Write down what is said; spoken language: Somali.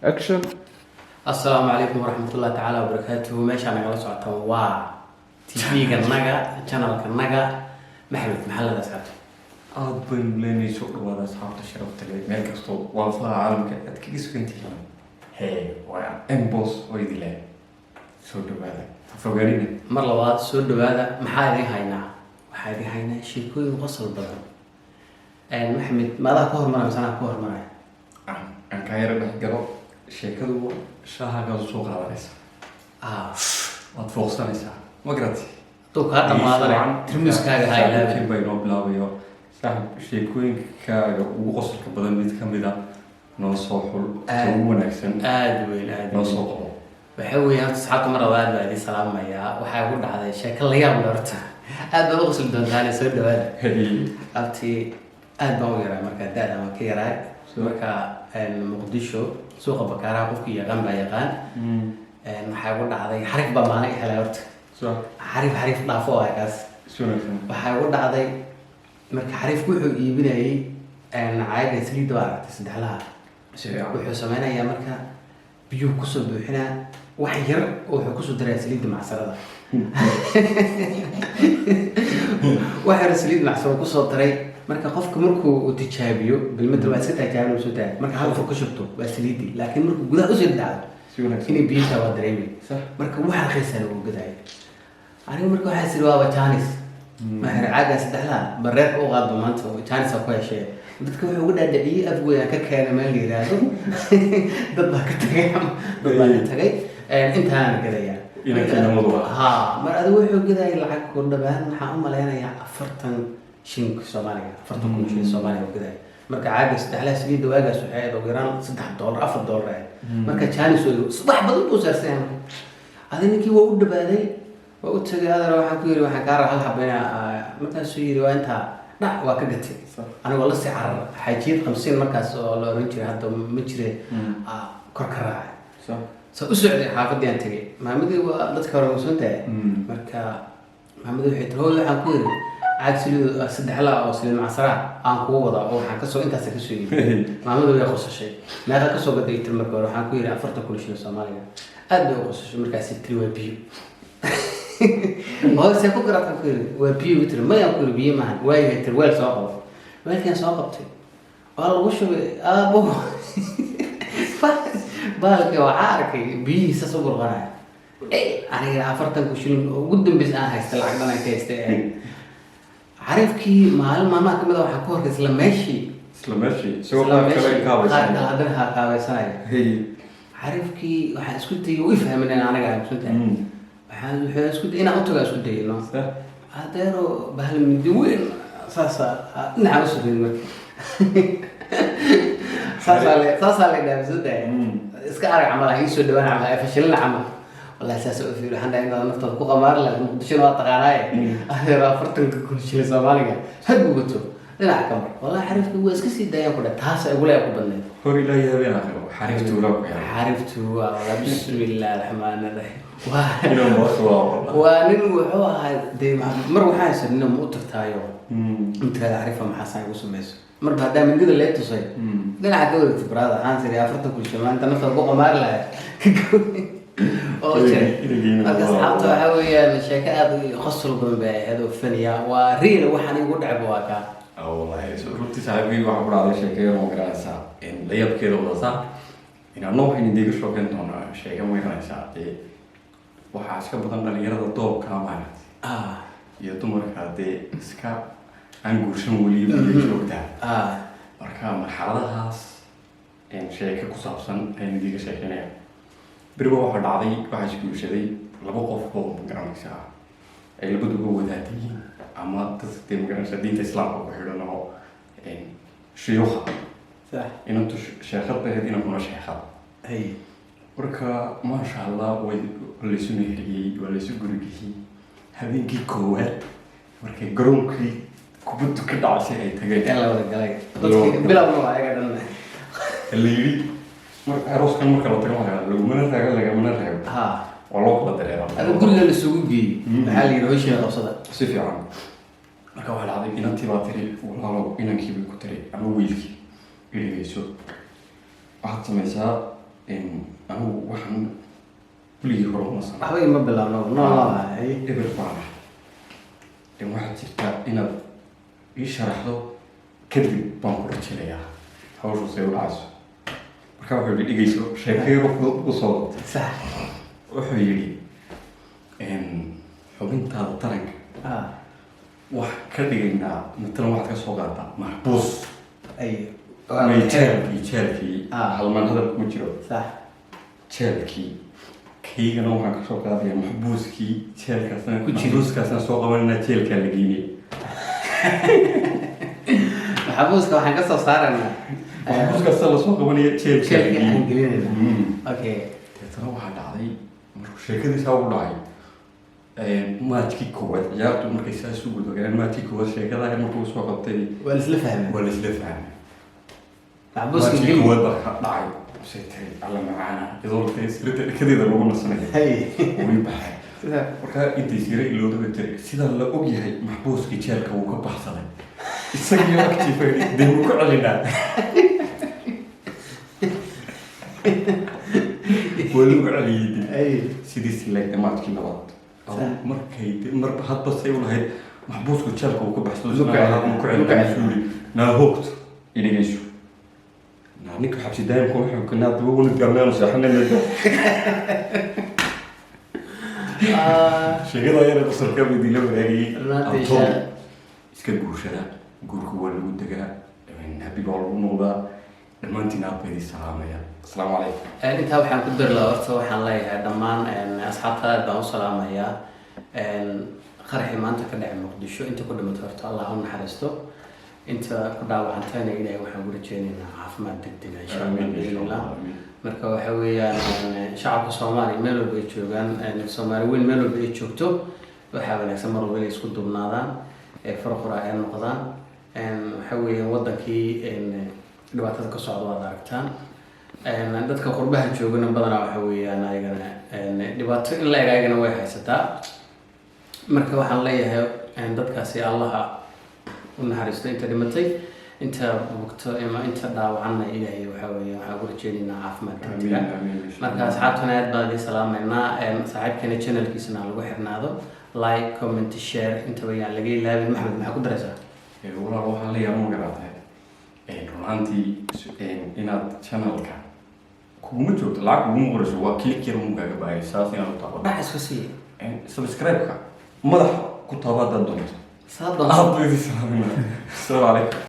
action. السلام عليكم ورحمة الله تعالى وبركاته. ماشي أنا جالس أتوا تيجي كنجا channel كنجا محل هذا سعد. أضبط لاني سوق وهذا أصحاب تشرب تلي مالك أسطو وافلا عالم كأتكلم سكنتي هي ويا إمبوس ويدي له سود هذا فوقريني مرة لبعض سود هذا محاذي هينا وحاذي هينا شيء كوي وصل بدر. محمد ماذا كهر مرة مثلا كهر مرة. أنا كاير بحجرو شيكلو شاها قال سوق هذا ليس. أتفوق سنة ما قرأتي. تو كهذا ما هذا ترمز كهذا هاي لا. كم بينو بلاويو صاحب شيكوين كا وقصر كبدن بيت كم بدا نصوحل تومون أحسن. آدوين. نصوحل. بحاول تصحى مرة واحد بعد سلام يا وحاول هذا شكل يوم لرته. هذا بغسل دون ثاني سود هذا. أبتي أدبويرة مركز دادا مكيرة. marka muqdisho suuqa bakaaraha qofkii yaqaan baa yaqaan maxay ugu dhacday xarif baa maana i helay horta xarif dhaafo ah kaas waxay ugu dhacday marka xarifku wuxuu iibinayay caaga saliidda waa aragtay saddexlaha wuxuu sameynayaa marka biyuu kusoo buuxinaa wax yar oo wuxuu kusoo daraa saliidda macsarada wax yar saliid macsaro kusoo daray marka qofka markuu tijaabiyo bilmada waa iska tijaabin soo taag marka hal fog ka shubto waa saliidi laakiin markuu gudaha u soo dhacdo inay biyaha waa dareemay marka waxa qiisan uu gaday aniga marka waxa sir waa Chinese ma hir caaga saddexla bareer oo qaado maanta Chinese ku heshay dadka wuxuu ugu dhaadhiciyay afweyn ka keenay meel yiraahdo dad baa ka tagay intaan gadaya ina kana mawduuc mar adigu wuxuu gaday lacag ku dhabaan waxa u maleynayaa 40 شين كسوماليا فرتكم شين سوماليا وكذا مركا عاجز دحلا سليد واجس وحيد وجيران $6 $4 مركا تشاني سوي صباح بدل بوسرسين هذا نكي وود بعدي وقلت هذا راح أقول راح أكرر هل حبينا متى سوي وأنت لا وكذا أنا والله سعر حيجيب 50 مركز ولا رنجي هذا مجري كركرة صح سأسعد حافظي أنت ما مدري وذكر وسنته مركا ما مدري حيترول حقول عاد سليد صدحلا أو سليد معصرة عن قوة أو حن كسو أنت سكسوي ما مدري يخص شيء ما كسو قد يترمك ولا حن كوير أفرت كل شيء سوماليا أدي يخص شيء مركز ستري وبيو هو سيكون قرأت كوير وبيو يتر ما يأكل بيو معن واي يتر ويل ساقف ما كان ساقفتي والله وش أبو بالك وعارك بيه سسوق الغناء أنا أفرت كل شيء قدام بس أنا هستلعب أنا كيستي عارفكي ما كمل واحد كورك سلماشي سو ما كلام كاوي هذا كاوي ساي هي عارفكي واحد اسكت يفهم ان انا قاعد اسكت واحد اسكت انا اوتو اسكت انه هذا بهل من دوين ساسا نعم اسكت ساسا اللي بزود اسك ارق عمل هي سو دوان عمل فشلنا عمل والله اساس في حنا ان نفط كو قمار لا مقدشنا تقاناي اهير فرتن كل شيء سوماليا هد بوتو لا كمر والله عرفت هو اسك سي دايا كده تاس اقول لك بدل هوري لا يا حرفت والله بسم الله الرحمن الرحيم انه وانين وحو هاي مر waxaa sanno mu tartaayo inta la arifo maxaa saay u sameeyso mar baada min gida leeto say dhinaca ka wareegto brada aan sari afarta kul shamaanta nafta ku qamaar lahay marka saxaabta waxa weeyaan sheeko aad u khasal badan bay ahayd faniya waa riil waxaan igu dhacay waa ka wallahi runtii saaxiibkii waxa ku dhacday sheekada oo garanaysa in la yabkeeda wadasa in aan noo haynin deegash oo kan doona sheeko way garanaysa waxa iska badan dhalinyarada doobka maaragtay iyo dumarka iska aan guursan wali joogta marka marxaladahaas in sheeko ku saabsan ay diga sheekeynaya beriba waxa dhacday waxa isguushaday laba qof oo garanaysa ay labaduba wadaadeen ama dadka magaranaysa diinta islaamka ku xidhan oo shuyuuxa صح inantu sheekad bayd inanuna sheekad hay marka ma sha Allah way la isu meheriyay wala isu gurigii habeenkii koowaad markay garoonkii kubaddu ka dhacay ay tageen la wada galay dadkii bilowna waa ayaga dhan leeyri marka arooskan marka la tago lagu mana raago ha waloo kala dareero adu guriga la isugu geeyay maxaa la yiraahdaa heshiis qabsada si fiican marka waxa dhacday inantii baa tiri walaalo inankii ku tiri ama wiilkii إليسو واحد سميسا anigu waxaan kuligii hore uma sana waxba ima bilaabno noolahay eber baan waxaad jirtaa inaad ii sharaxdo kadib baan ku rajinayaa hawshu say u dhacayso markaa wuxuu yidhi dhigayso sheekayro ku soo sax wuxuu yidhi xubintaada taranka wax ka dhigaynaa matalan waxaad ka soo qaataa maxbuus ay jeelkii halmaan hadal kuma jiro sax jeelkii kaygana waxaan kasoo qaadaya maxbuuskii jeelkaasna ku jiro maxbuuskaasna soo qabanayna jeelkaa la geynay maxbuuska waxaan kasoo saaraynaa maxbuuskaasa lasoo qabanaya jeelkaa la aan geynay gelinayna okay deetana waxaa dhacday markuu sheekadiisaa u dhacay maajkii koowaad ciyaartu markay saas u gudogeen maajkii koowaad sheekadaha markuu soo qabtay waa laisla fahmay waa laisla fahmay maxbuuska maajkii geli koowaad baa ka dhacay say tahay alla macaana iyadoo sirta dhekadeeda lagu nasanayo hay way baxay markaa intay sira iloodaga jiray sida la og yahay maxbuuskii jeelka wuu ka baxsaday isagii agtiifa dee wuu ku celinaa waa lagu celiyey hay sidiisi leeg maajkii labaad markay marba hadba say u lahayd maxbuusku jeelka uu ka baxsado ku celin naa hoogto idhigayso ninka xabsi daayimka wuxuu kanaa daba wani garnaan seexanayna sheegada ayana qasarka midii la wadaagayay abtoon iska guushada guurka waa lagu degaa habi baa lagu noqdaa dhammaantiin aad baydii salaamaya asalaamu calaykum intaa waxaan ku dari lahaa horta waxaan leeyahay dhammaan asxaabta aad baan u salaamayaa qaraxii maanta ka dhacay muqdisho inta ku dhimatay horta allah u naxariisto inta ku dhaawacantayna ilaahay waxaan ku rajeynaynaa caafimaad degdega insha allah biidnillah marka waxa weeyaan shacabka soomaaliya meel walba ay joogaan soomaali weyn meel walba ay joogto waxaa wanaagsan mar walba inay isku duubnaadaan farqura ay noqdaan waxa weeyaan wadankii dhibaatada ka socda waad aragtaan dadka qurbaha joogana badanaa waxa weeyaan ayagana dhibaato in la eg ayagana way haysataa marka waxaan leeyahay dadkaasi allaha u naxariisto inta dhimatay inta bugto ama inta dhaawacanna ilaahay waxa weeye waxaan ugu rajeynaynaa caafimaad degdega marka asxaabtana aad baan idin salaameynaa saaxiibkeena channelkiisana lagu xirnaado like comment share intaba yaan laga ilaabin maxamed maxaa ku daraysaa walaal waxaan leeyahay ma garatay runaantii inaad channelka kuguma joogto lacag kuguma qorayso waa click yar mugaaga baayay saas inaad u taabo dhax iska sii subscribe-ka madaxa ku taabo haddaad doonto saa doon aad buu idin salaaminaa asalaamu calaykum